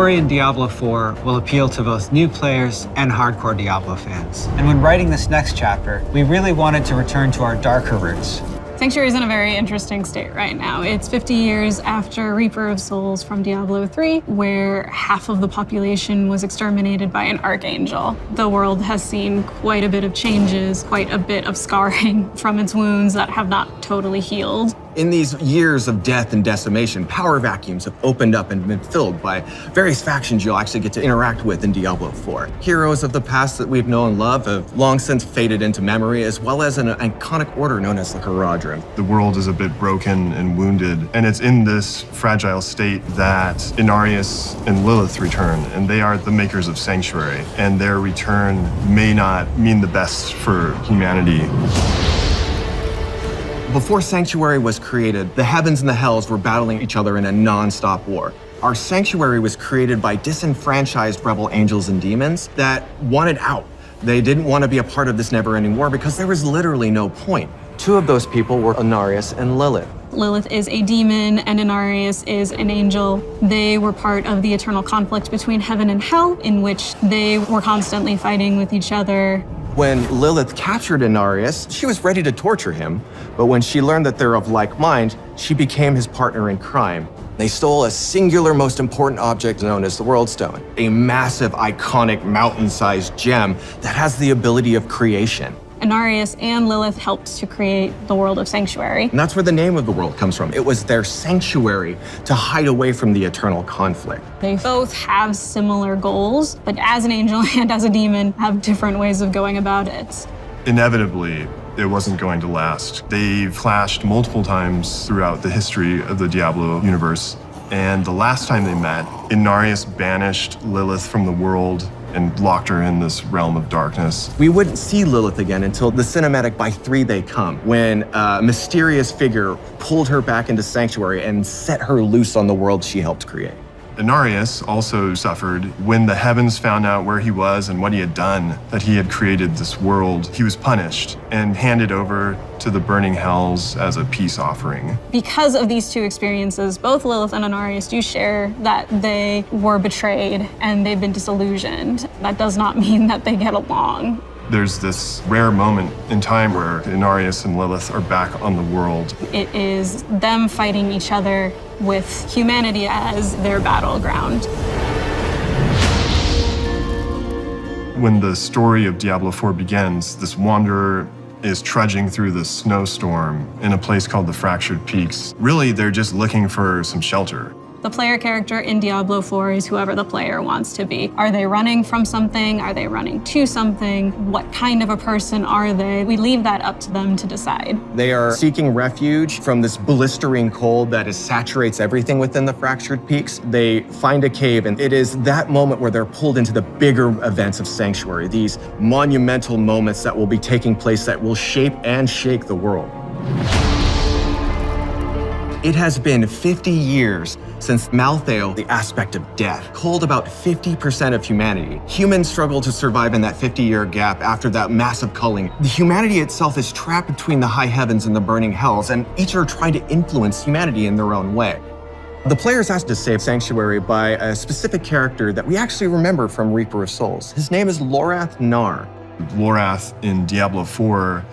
story in Diablo IV will appeal to both new players and hardcore Diablo fans. And when writing this next chapter, we really wanted to return to our darker roots. Sanctuary is in a very interesting state right now. It's 50 years after Reaper of Souls from Diablo III, where half of the population was exterminated by an archangel. The world has seen quite a bit of changes, quite a bit of scarring from its wounds that have not totally healed. In these years of death and decimation, power vacuums have opened up and been filled by various factions you'll actually get to interact with in Diablo IV. Heroes of the past that we've known and loved have long since faded into memory, as well as an iconic order known as the Haradrim. The world is a bit broken and wounded, and it's in this fragile state that Inarius and Lilith return, and they are the makers of Sanctuary, and their return may not mean the best for humanity. Before Sanctuary was created, the heavens and the hells were battling each other in a non-stop war. Our Sanctuary was created by disenfranchised rebel angels and demons that wanted out. They didn't want to be a part of this never-ending war because there was literally no point. Two of those people were Inarius and Lilith. Lilith is a demon and Inarius is an angel. They were part of the eternal conflict between heaven and hell, in which they were constantly fighting with each other. When Lilith captured Inarius, she was ready to torture him, but when she learned that they're of like mind, she became his partner in crime. They stole a singular, most important object known as the World Stone, a massive, iconic, mountain-sized gem that has the ability of creation. Inarius and Lilith helped to create the world of Sanctuary. And that's where the name of the world comes from. It was their sanctuary to hide away from the eternal conflict. They both have similar goals, but as an angel and as a demon, have different ways of going about it. Inevitably, it wasn't going to last. They've clashed multiple times throughout the history of the Diablo universe, and the last time they met, Inarius banished Lilith from the world and locked her in this realm of darkness. We wouldn't see Lilith again until the cinematic By Three They Come, when a mysterious figure pulled her back into Sanctuary and set her loose on the world she helped create. Inarius also suffered when the heavens found out where he was and what he had done, that he had created this world. He was punished and handed over to the burning hells as a peace offering. Because of these two experiences, both Lilith and Inarius do share that they were betrayed and they've been disillusioned. That does not mean that they get along. There's this rare moment in time where Inarius and Lilith are back on the world. It is them fighting each other with humanity as their battleground. When the story of Diablo IV begins, this wanderer is trudging through the snowstorm in a place called the Fractured Peaks. Really, they're just looking for some shelter. The player character in Diablo IV is whoever the player wants to be. Are they running from something? Are they running to something? What kind of a person are they? We leave that up to them to decide. They are seeking refuge from this blistering cold that saturates everything within the Fractured Peaks. They find a cave, and it is that moment where they're pulled into the bigger events of Sanctuary, these monumental moments that will be taking place that will shape and shake the world. It has been 50 years since Malthael, the aspect of death, culled about 50% of humanity. Humans struggle to survive in that 50-year gap after that massive culling. The humanity itself is trapped between the high heavens and the burning hells, and each are trying to influence humanity in their own way. The player is asked to save Sanctuary by a specific character that we actually remember from Reaper of Souls. His name is Lorath Nar. Lorath in Diablo IV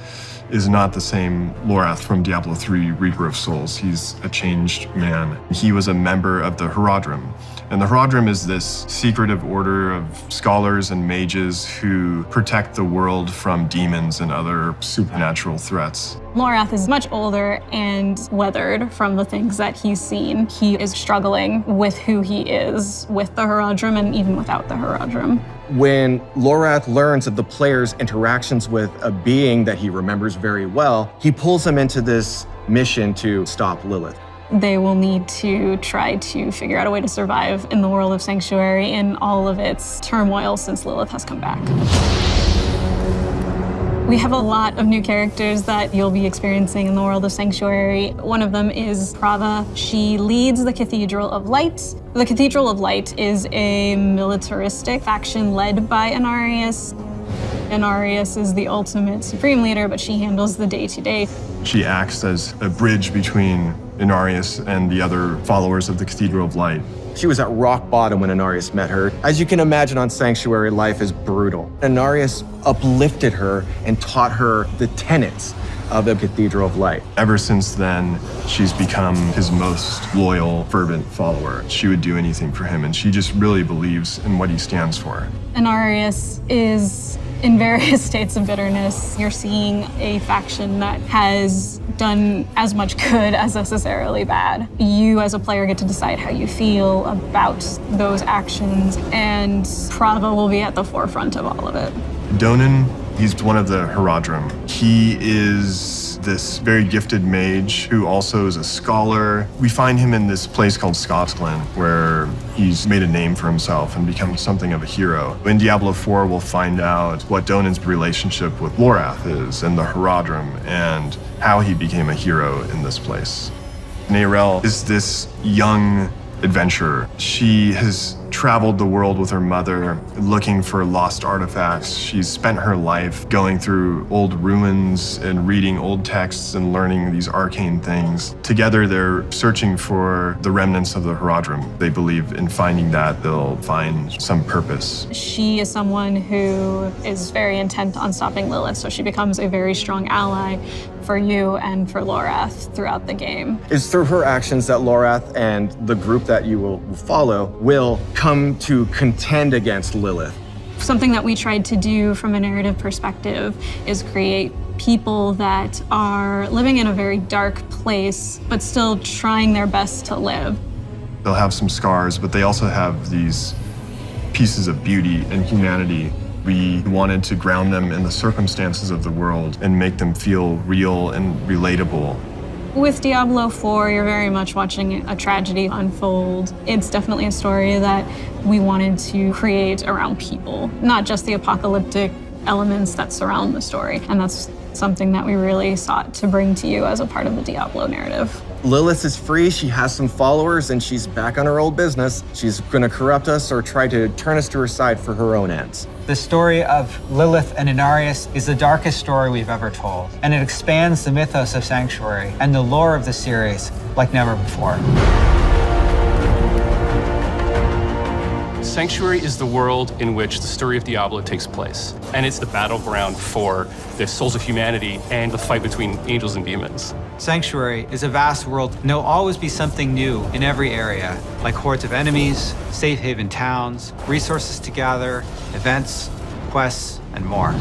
is not the same Lorath from Diablo III, Reaper of Souls. He's a changed man. He was a member of the Haradrim. And the Haradrim is this secretive order of scholars and mages who protect the world from demons and other supernatural threats. Lorath is much older and weathered from the things that he's seen. He is struggling with who he is with the Haradrim and even without the Haradrim. When Lorath learns of the player's interactions with a being that he remembers very well, he pulls him into this mission to stop Lilith. They will need to try to figure out a way to survive in the world of Sanctuary in all of its turmoil since Lilith has come back. We have a lot of new characters that you'll be experiencing in the world of Sanctuary. One of them is Prava. She leads the Cathedral of Light. The Cathedral of Light is a militaristic faction led by Inarius. Inarius is the ultimate supreme leader, but she handles the day-to-day. She acts as a bridge between Inarius and the other followers of the Cathedral of Light. She was at rock bottom when Inarius met her. As you can imagine on Sanctuary, life is brutal. Inarius uplifted her and taught her the tenets of the Cathedral of Light. Ever since then, she's become his most loyal, fervent follower. She would do anything for him, and she just really believes in what he stands for. Inarius is in various states of bitterness. You're seeing a faction that has done as much good as necessarily bad. You as a player get to decide how you feel about those actions, and Prava will be at the forefront of all of it. Donan, he's one of the Herodrim. He is this very gifted mage who also is a scholar. We find him in this place called Scotland, where he's made a name for himself and become something of a hero. In Diablo IV, we'll find out what Donan's relationship with Lorath is and the Herodrim and how he became a hero in this place. Neyrelle is this young adventurer. She has traveled the world with her mother, looking for lost artifacts. She's spent her life going through old ruins and reading old texts and learning these arcane things. Together, they're searching for the remnants of the Herodrim. They believe in finding that, they'll find some purpose. She is someone who is very intent on stopping Lilith, so she becomes a very strong ally for you and for Lorath throughout the game. It's through her actions that Lorath and the group that you will follow will come to contend against Lilith. Something that we tried to do from a narrative perspective is create people that are living in a very dark place, but still trying their best to live. They'll have some scars, but they also have these pieces of beauty and humanity. We wanted to ground them in the circumstances of the world and make them feel real and relatable. With Diablo IV, you're very much watching a tragedy unfold. It's definitely a story that we wanted to create around people, not just the apocalyptic elements that surround the story. And that's something that we really sought to bring to you as a part of the Diablo narrative. Lilith is free, she has some followers, and she's back on her old business. She's gonna corrupt us or try to turn us to her side for her own ends. The story of Lilith and Inarius is the darkest story we've ever told, and it expands the mythos of Sanctuary and the lore of the series like never before. Sanctuary is the world in which the story of Diablo takes place, and it's the battleground for the souls of humanity and the fight between angels and demons. Sanctuary is a vast world, and there'll always be something new in every area, like hordes of enemies, safe haven towns, resources to gather, events, quests, and more.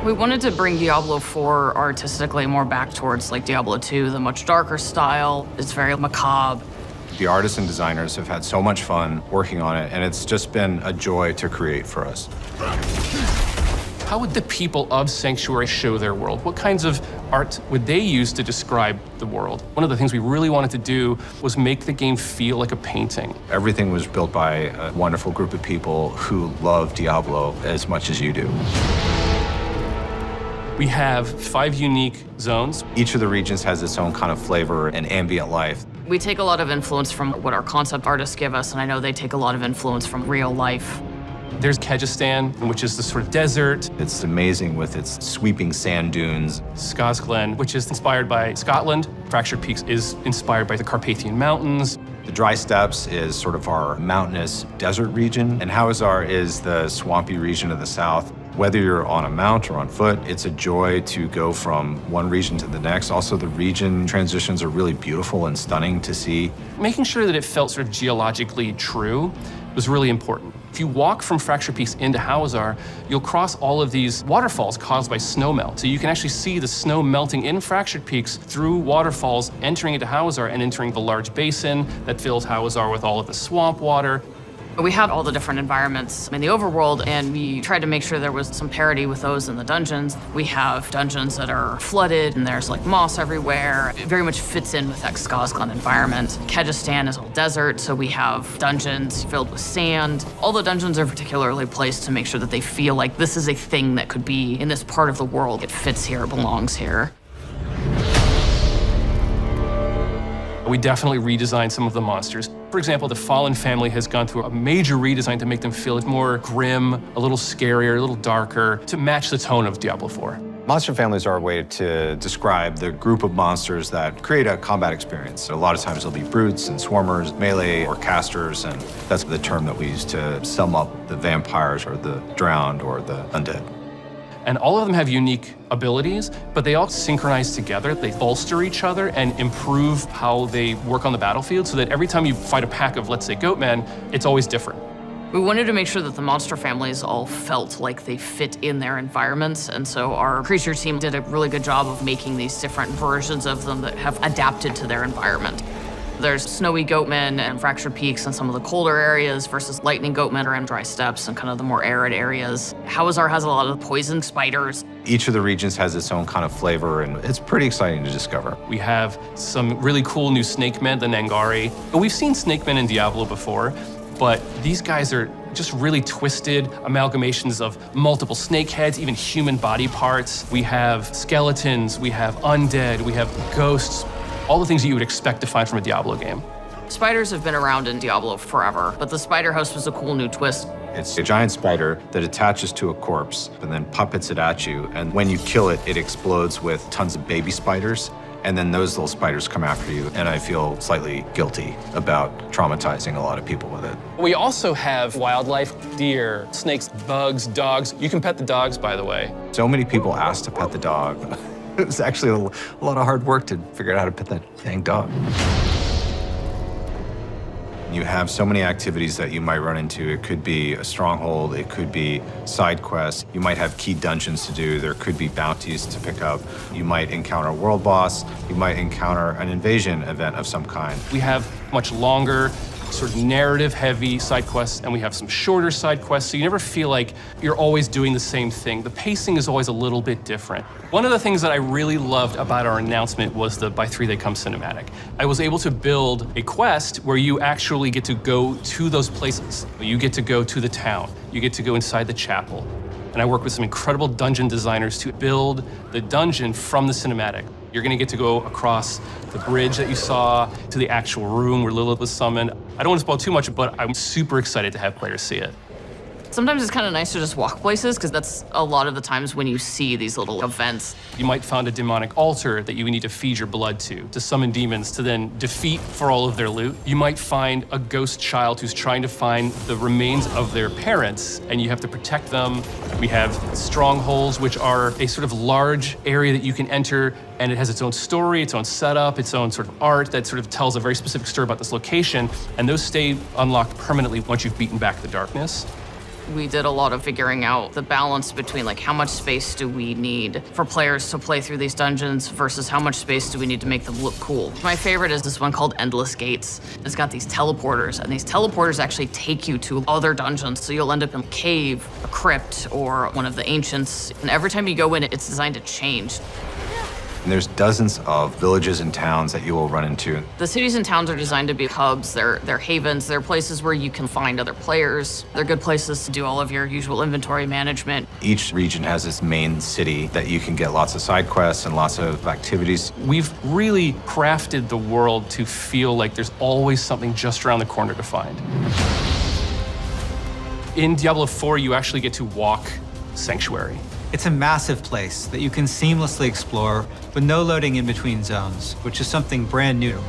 We wanted to bring Diablo IV artistically more back towards like Diablo II, the much darker style. It's very macabre. The artists and designers have had so much fun working on it, and it's just been a joy to create for us. How would the people of Sanctuary show their world? What kinds of art would they use to describe the world? One of the things we really wanted to do was make the game feel like a painting. Everything was built by a wonderful group of people who love Diablo as much as you do. We have 5 unique zones. Each of the regions has its own kind of flavor and ambient life. We take a lot of influence from what our concept artists give us, and I know they take a lot of influence from real life. There's Kyrgyzstan, which is the sort of desert. It's amazing with its sweeping sand dunes. Skazglen, which is inspired by Scotland. Fractured Peaks is inspired by the Carpathian Mountains. The Dry Steppes is sort of our mountainous desert region, and Hawazar is the swampy region of the south. Whether you're on a mount or on foot, it's a joy to go from one region to the next. Also, the region transitions are really beautiful and stunning to see. Making sure that it felt sort of geologically true was really important. If you walk from Fractured Peaks into Hawazar, you'll cross all of these waterfalls caused by snowmelt. So you can actually see the snow melting in Fractured Peaks through waterfalls, entering into Hawazar and entering the large basin that fills Hawazar with all of the swamp water. We have all the different environments in the overworld, and we tried to make sure there was some parity with those in the dungeons. We have dungeons that are flooded, and there's like moss everywhere. It very much fits in with that Skazglen environment. Kyrgyzstan is all desert, so we have dungeons filled with sand. All the dungeons are particularly placed to make sure that they feel like this is a thing that could be in this part of the world. It fits here, it belongs here. We definitely redesigned some of the monsters. For example, the Fallen family has gone through a major redesign to make them feel more grim, a little scarier, a little darker, to match the tone of Diablo IV. Monster families are a way to describe the group of monsters that create a combat experience. A lot of times there'll be brutes and swarmers, melee or casters, and that's the term that we use to sum up the vampires or the drowned or the undead. And all of them have unique abilities, but they all synchronize together. They bolster each other and improve how they work on the battlefield so that every time you fight a pack of, let's say, goatmen, it's always different. We wanted to make sure that the monster families all felt like they fit in their environments, and so our creature team did a really good job of making these different versions of them that have adapted to their environment. There's snowy goatmen and fractured peaks in some of the colder areas versus lightning goatmen are in dry steppes and kind of the more arid areas. Hawazar has a lot of poison spiders. Each of the regions has its own kind of flavor, and it's pretty exciting to discover. We have some really cool new snake men, the Nangari. We've seen snake men in Diablo before, but these guys are just really twisted amalgamations of multiple snake heads, even human body parts. We have skeletons, we have undead, we have ghosts, all the things that you would expect to find from a Diablo game. Spiders have been around in Diablo forever, but the spider host was a cool new twist. It's a giant spider that attaches to a corpse and then puppets it at you, and when you kill it, it explodes with tons of baby spiders. And then those little spiders come after you, and I feel slightly guilty about traumatizing a lot of people with it. We also have wildlife, deer, snakes, bugs, dogs. You can pet the dogs, by the way. So many people ask to pet the dog. It was actually a lot of hard work to figure out how to pet that dang dog. You have so many activities that you might run into. It could be a stronghold, it could be side quests. You might have key dungeons to do. There could be bounties to pick up. You might encounter a world boss. You might encounter an invasion event of some kind. We have much longer, sort of narrative-heavy side quests, and we have some shorter side quests, so you never feel like you're always doing the same thing. The pacing is always a little bit different. One of the things that I really loved about our announcement was the By 3 They Come cinematic. I was able to build a quest where you actually get to go to those places. You get to go to the town. You get to go inside the chapel. And I work with some incredible dungeon designers to build the dungeon from the cinematic. You're gonna get to go across the bridge that you saw to the actual room where Lilith was summoned. I don't want to spoil too much, but I'm super excited to have players see it. Sometimes it's kind of nice to just walk places, because that's a lot of the times when you see these little events. You might find a demonic altar that you need to feed your blood to summon demons to then defeat for all of their loot. You might find a ghost child who's trying to find the remains of their parents, and you have to protect them. We have strongholds, which are a sort of large area that you can enter, and it has its own story, its own setup, its own sort of art that sort of tells a very specific story about this location, and those stay unlocked permanently once you've beaten back the darkness. We did a lot of figuring out the balance between like how much space do we need for players to play through these dungeons versus how much space do we need to make them look cool. My favorite is this one called Endless Gates. It's got these teleporters, and these teleporters actually take you to other dungeons. So you'll end up in a cave, a crypt, or one of the ancients. And every time you go in, it's designed to change. And there's dozens of villages and towns that you will run into. The cities and towns are designed to be hubs. They're havens. They're places where you can find other players. They're good places to do all of your usual inventory management. Each region has its main city that you can get lots of side quests and lots of activities. We've really crafted the world to feel like there's always something just around the corner to find. In Diablo IV, you actually get to walk Sanctuary. It's a massive place that you can seamlessly explore with no loading in between zones, which is something brand new.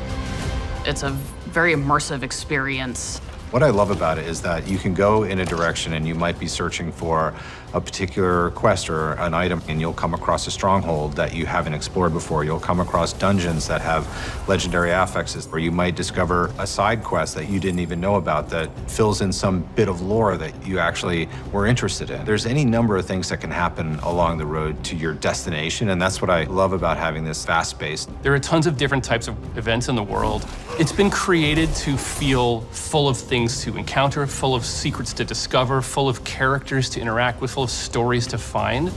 It's a very immersive experience. What I love about it is that you can go in a direction and you might be searching for a particular quest or an item, and you'll come across a stronghold that you haven't explored before. You'll come across dungeons that have legendary affixes, or you might discover a side quest that you didn't even know about that fills in some bit of lore that you actually were interested in. There's any number of things that can happen along the road to your destination, and that's what I love about having this fast space. There are tons of different types of events in the world. It's been created to feel full of things to encounter, full of secrets to discover, full of characters to interact with, full of stories to find.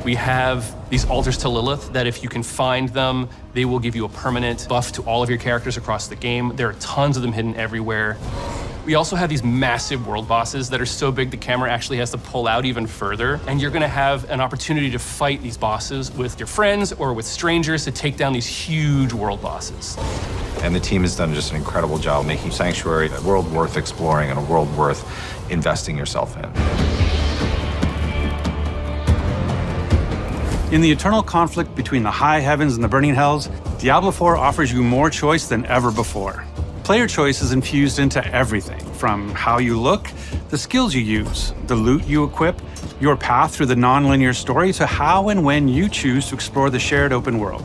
We have these altars to Lilith that if you can find them, they will give you a permanent buff to all of your characters across the game. There are tons of them hidden everywhere. We also have these massive world bosses that are so big the camera actually has to pull out even further. And you're gonna have an opportunity to fight these bosses with your friends or with strangers to take down these huge world bosses. And the team has done just an incredible job making Sanctuary a world worth exploring and a world worth investing yourself in. In the eternal conflict between the high heavens and the burning hells, Diablo IV offers you more choice than ever before. Player choice is infused into everything, from how you look, the skills you use, the loot you equip, your path through the non-linear story, to how and when you choose to explore the shared open world.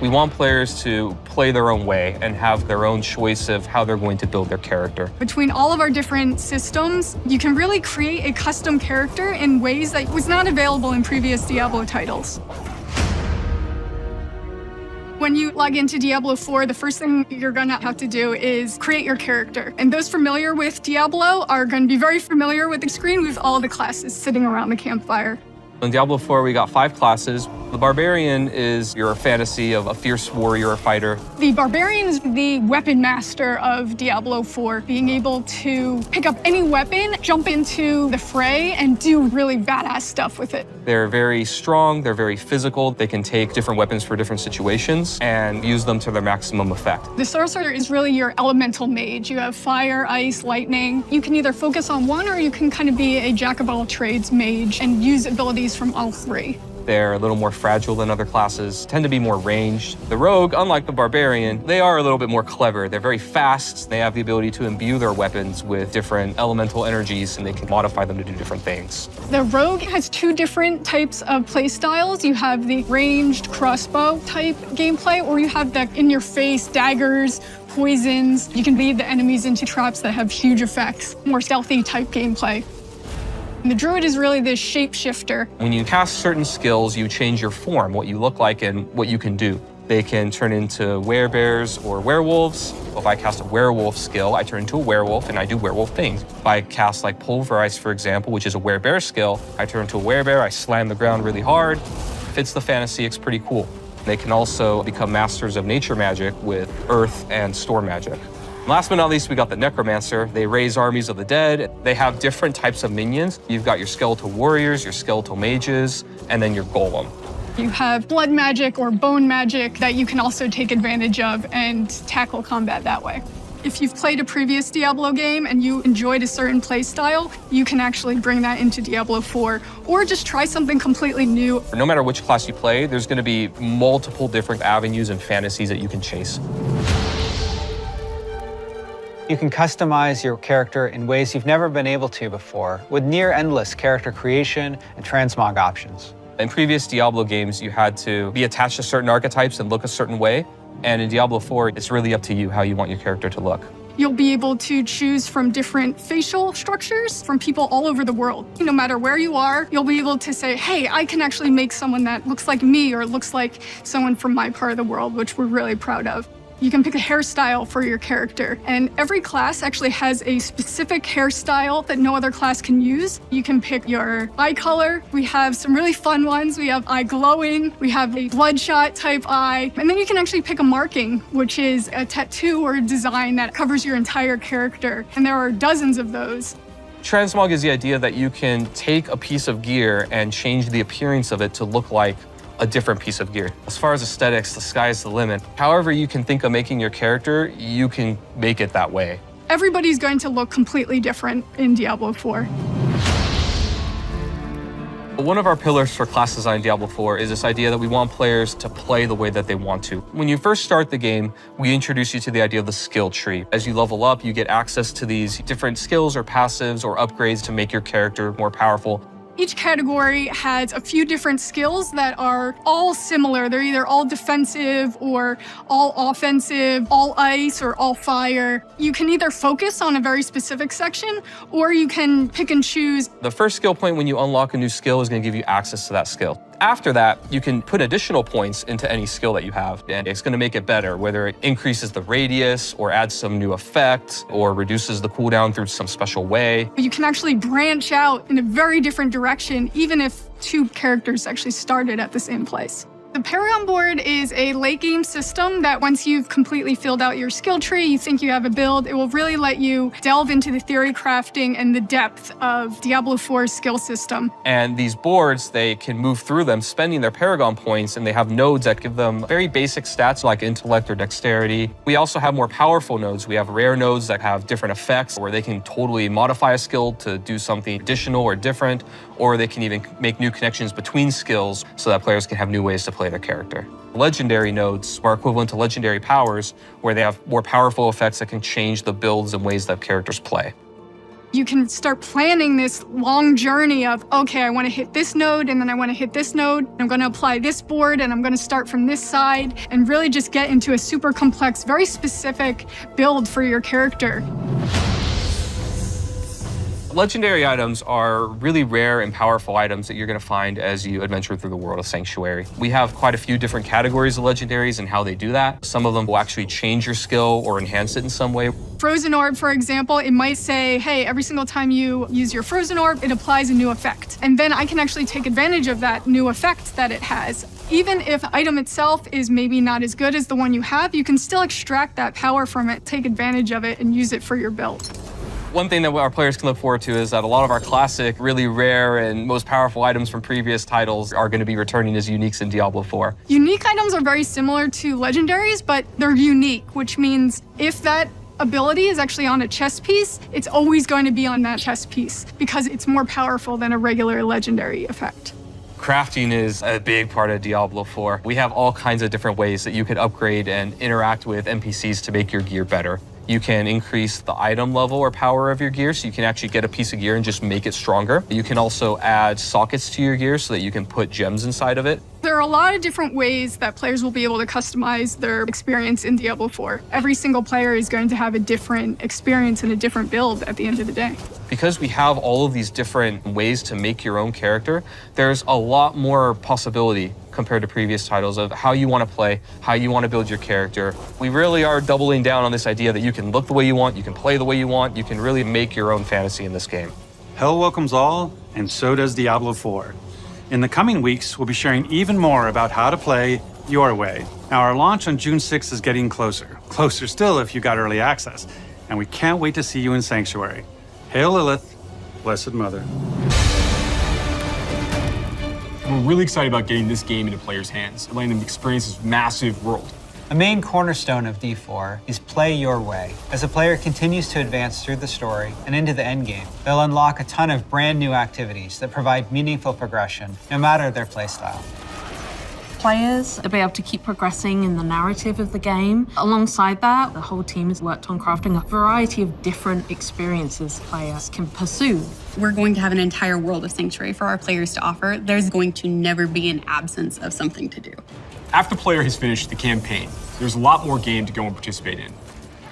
We want players to play their own way and have their own choice of how they're going to build their character. Between all of our different systems, you can really create a custom character in ways that was not available in previous Diablo titles. When you log into Diablo IV, the first thing you're gonna have to do is create your character. And those familiar with Diablo are gonna be very familiar with the screen with all the classes sitting around the campfire. In Diablo IV, we got 5 classes. The Barbarian is your fantasy of a fierce warrior or fighter. The Barbarian is the weapon master of Diablo IV, being able to pick up any weapon, jump into the fray, and do really badass stuff with it. They're very strong, they're very physical. They can take different weapons for different situations and use them to their maximum effect. The Sorcerer is really your elemental mage. You have fire, ice, lightning. You can either focus on one or you can kind of be a jack of all trades mage and use abilities from all 3. They're a little more fragile than other classes, tend to be more ranged. The Rogue, unlike the Barbarian, they are a little bit more clever. They're very fast. They have the ability to imbue their weapons with different elemental energies, and they can modify them to do different things. The Rogue has 2 different types of play styles. You have the ranged crossbow type gameplay, or you have the in-your-face daggers, poisons. You can bait the enemies into traps that have huge effects, more stealthy type gameplay. The Druid is really this shapeshifter. When you cast certain skills, you change your form, what you look like and what you can do. They can turn into werebears or werewolves. If I cast a werewolf skill, I turn into a werewolf and I do werewolf things. If I cast like Pulverize, for example, which is a werebear skill, I turn into a werebear, I slam the ground really hard. Fits the fantasy, it's pretty cool. They can also become masters of nature magic with earth and storm magic. Last but not least, we got the Necromancer. They raise armies of the dead. They have different types of minions. You've got your skeletal warriors, your skeletal mages, and then your golem. You have blood magic or bone magic that you can also take advantage of and tackle combat that way. If you've played a previous Diablo game and you enjoyed a certain play style, you can actually bring that into Diablo IV, or just try something completely new. No matter which class you play, there's going to be multiple different avenues and fantasies that you can chase. You can customize your character in ways you've never been able to before, with near-endless character creation and transmog options. In previous Diablo games, you had to be attached to certain archetypes and look a certain way. And in Diablo IV, it's really up to you how you want your character to look. You'll be able to choose from different facial structures from people all over the world. No matter where you are, you'll be able to say, hey, I can actually make someone that looks like me or looks like someone from my part of the world, which we're really proud of. You can pick a hairstyle for your character, and every class actually has a specific hairstyle that no other class can use. You can pick your eye color. We have some really fun ones. We have eye glowing. We have a bloodshot type eye. And then you can actually pick a marking, which is a tattoo or a design that covers your entire character. And there are dozens of those. Transmog is the idea that you can take a piece of gear and change the appearance of it to look like a different piece of gear. As far as aesthetics, the sky's the limit. However you can think of making your character, you can make it that way. Everybody's going to look completely different in Diablo IV. One of our pillars for class design in Diablo IV is this idea that we want players to play the way that they want to. When you first start the game, we introduce you to the idea of the skill tree. As you level up, you get access to these different skills or passives or upgrades to make your character more powerful. Each category has a few different skills that are all similar. They're either all defensive or all offensive, all ice or all fire. You can either focus on a very specific section or you can pick and choose. The first skill point when you unlock a new skill is going to give you access to that skill. After that, you can put additional points into any skill that you have, and it's going to make it better, whether it increases the radius or adds some new effect or reduces the cooldown through some special way. You can actually branch out in a very different direction, even if 2 characters actually started at the same place. The Paragon board is a late game system that once you've completely filled out your skill tree, you think you have a build, it will really let you delve into the theory crafting and the depth of Diablo 4's skill system. And these boards, they can move through them spending their Paragon points, and they have nodes that give them very basic stats like intellect or dexterity. We also have more powerful nodes. We have rare nodes that have different effects where they can totally modify a skill to do something additional or different, or they can even make new connections between skills so that players can have new ways to play their character. Legendary nodes are equivalent to legendary powers, where they have more powerful effects that can change the builds and ways that characters play. You can start planning this long journey of, okay, I want to hit this node, and then I want to hit this node. I'm going to apply this board, and I'm going to start from this side, and really just get into a super complex, very specific build for your character. Legendary items are really rare and powerful items that you're going to find as you adventure through the world of Sanctuary. We have quite a few different categories of legendaries and how they do that. Some of them will actually change your skill or enhance it in some way. Frozen Orb, for example, it might say, hey, every single time you use your Frozen Orb, it applies a new effect. And then I can actually take advantage of that new effect that it has. Even if the item itself is maybe not as good as the one you have, you can still extract that power from it, take advantage of it, and use it for your build. One thing that our players can look forward to is that a lot of our classic, really rare and most powerful items from previous titles are going to be returning as uniques in Diablo 4. Unique items are very similar to legendaries, but they're unique, which means if that ability is actually on a chess piece, it's always going to be on that chess piece because it's more powerful than a regular legendary effect. Crafting is a big part of Diablo 4. We have all kinds of different ways that you could upgrade and interact with NPCs to make your gear better. You can increase the item level or power of your gear, so you can actually get a piece of gear and just make it stronger. You can also add sockets to your gear so that you can put gems inside of it. There are a lot of different ways that players will be able to customize their experience in Diablo 4. Every single player is going to have a different experience and a different build at the end of the day. Because we have all of these different ways to make your own character, there's a lot more possibility compared to previous titles of how you want to play, how you want to build your character. We really are doubling down on this idea that you can look the way you want, you can play the way you want, you can really make your own fantasy in this game. Hell welcomes all, and so does Diablo 4. In the coming weeks, we'll be sharing even more about how to play your way. Now, our launch on June 6th is getting closer. Closer still if you got early access. And we can't wait to see you in Sanctuary. Hail Lilith, Blessed Mother. We're really excited about getting this game into players' hands and letting them experience this massive world. A main cornerstone of D4 is play your way. As a player continues to advance through the story and into the endgame, they'll unlock a ton of brand new activities that provide meaningful progression, no matter their playstyle. Players will be able to keep progressing in the narrative of the game. Alongside that, the whole team has worked on crafting a variety of different experiences players can pursue. We're going to have an entire world of Sanctuary for our players to offer. There's going to never be an absence of something to do. After the player has finished the campaign, there's a lot more game to go and participate in.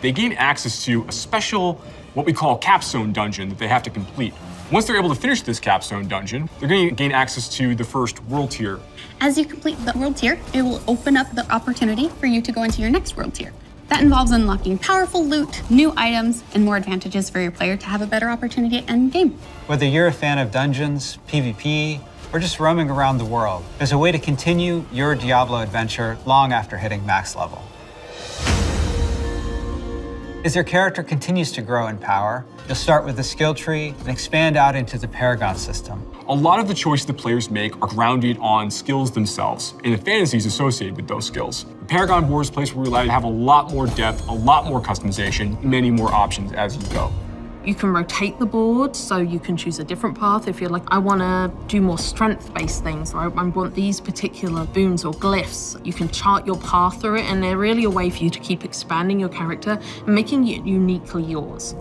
They gain access to a special, what we call capstone dungeon that they have to complete. Once they're able to finish this capstone dungeon, they're going to gain access to the first world tier. As you complete the world tier, it will open up the opportunity for you to go into your next world tier. That involves unlocking powerful loot, new items, and more advantages for your player to have a better opportunity at end game. Whether you're a fan of dungeons, PvP, or just roaming around the world, there's a way to continue your Diablo adventure long after hitting max level. As your character continues to grow in power, you'll start with the skill tree and expand out into the paragon system. A lot of the choices the players make are grounded on skills themselves and the fantasies associated with those skills. The Paragon board is a place where we allow you to have a lot more depth, a lot more customization, many more options as you go. You can rotate the board, so you can choose a different path if you're like, I want to do more strength-based things, or I want these particular boons or glyphs. You can chart your path through it, and they're really a way for you to keep expanding your character and making it uniquely yours.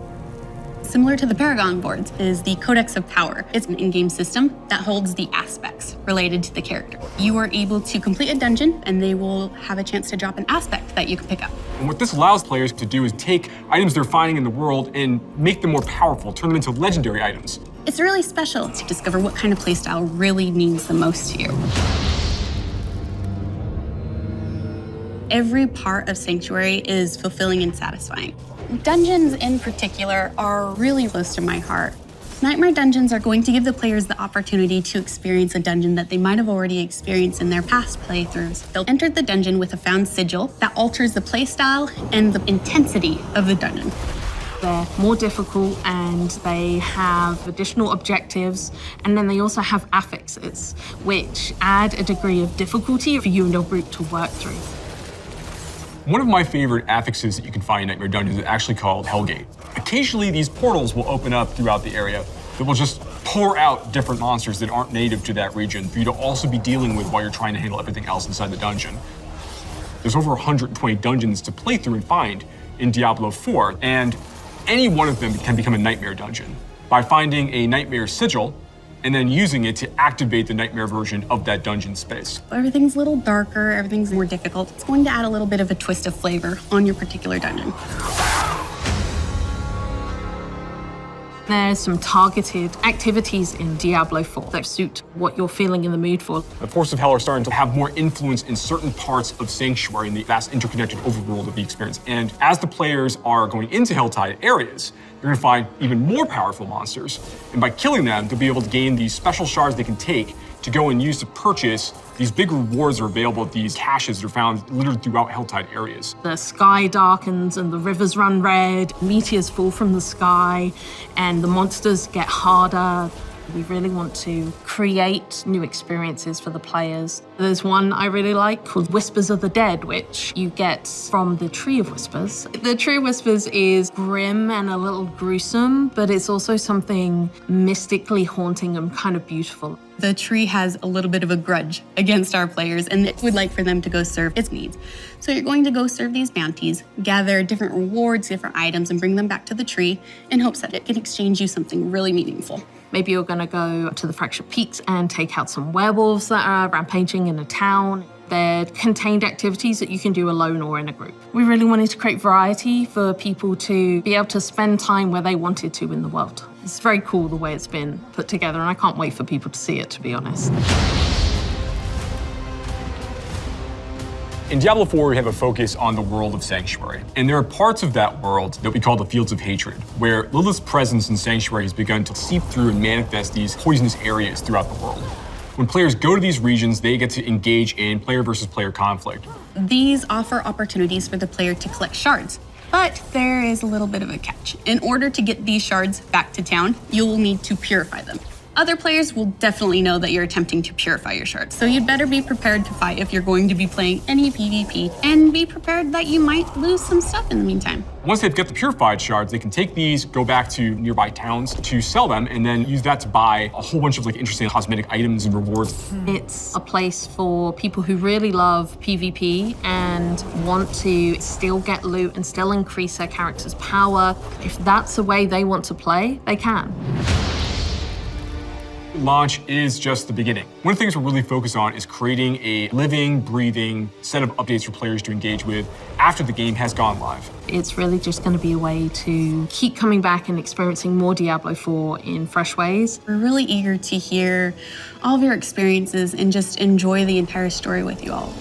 Similar to the Paragon boards is the Codex of Power. It's an in-game system that holds the aspects related to the character. You are able to complete a dungeon, and they will have a chance to drop an aspect that you can pick up. And what this allows players to do is take items they're finding in the world and make them more powerful, turn them into legendary items. It's really special to discover what kind of playstyle really means the most to you. Every part of Sanctuary is fulfilling and satisfying. Dungeons in particular are really close to my heart. Nightmare dungeons are going to give the players the opportunity to experience a dungeon that they might have already experienced in their past playthroughs. They'll enter the dungeon with a found sigil that alters the playstyle and the intensity of the dungeon. They're more difficult and they have additional objectives, and then they also have affixes, which add a degree of difficulty for you and your group to work through. One of my favorite affixes that you can find in Nightmare Dungeons is actually called Hellgate. Occasionally, these portals will open up throughout the area that will just pour out different monsters that aren't native to that region for you to also be dealing with while you're trying to handle everything else inside the dungeon. There's over 120 dungeons to play through and find in Diablo IV, and any one of them can become a Nightmare dungeon by finding a Nightmare sigil and then using it to activate the Nightmare version of that dungeon space. Everything's a little darker, everything's more difficult. It's going to add a little bit of a twist of flavor on your particular dungeon. There's some targeted activities in Diablo IV that suit what you're feeling in the mood for. The forces of hell are starting to have more influence in certain parts of Sanctuary in the vast interconnected overworld of the experience. And as the players are going into Helltide areas, you're gonna find even more powerful monsters. And by killing them, they'll be able to gain these special shards they can take to go and use to purchase these big rewards that are available at these caches that are found littered throughout Helltide areas. The sky darkens and the rivers run red, meteors fall from the sky, and the monsters get harder. We really want to create new experiences for the players. There's one I really like called Whispers of the Dead, which you get from the Tree of Whispers. The Tree of Whispers is grim and a little gruesome, but it's also something mystically haunting and kind of beautiful. The tree has a little bit of a grudge against our players and it would like for them to go serve its needs. So you're going to go serve these bounties, gather different rewards, different items, and bring them back to the tree in hopes that it can exchange you something really meaningful. Maybe you're gonna go to the Fractured Peaks and take out some werewolves that are rampaging in a town. They're contained activities that you can do alone or in a group. We really wanted to create variety for people to be able to spend time where they wanted to in the world. It's very cool the way it's been put together, and I can't wait for people to see it, to be honest. In Diablo IV, we have a focus on the world of Sanctuary. And there are parts of that world that we call the Fields of Hatred, where Lilith's presence in Sanctuary has begun to seep through and manifest these poisonous areas throughout the world. When players go to these regions, they get to engage in player versus player conflict. These offer opportunities for the player to collect shards. But there is a little bit of a catch. In order to get these shards back to town, you will need to purify them. Other players will definitely know that you're attempting to purify your shards, so you'd better be prepared to fight if you're going to be playing any PvP, and be prepared that you might lose some stuff in the meantime. Once they've got the purified shards, they can take these, go back to nearby towns to sell them, and then use that to buy a whole bunch of interesting cosmetic items and rewards. It's a place for people who really love PvP and want to still get loot and still increase their character's power. If that's the way they want to play, they can. Launch is just the beginning. One of the things we're really focused on is creating a living, breathing set of updates for players to engage with after the game has gone live. It's really just going to be a way to keep coming back and experiencing more Diablo IV in fresh ways. We're really eager to hear all of your experiences and just enjoy the entire story with you all.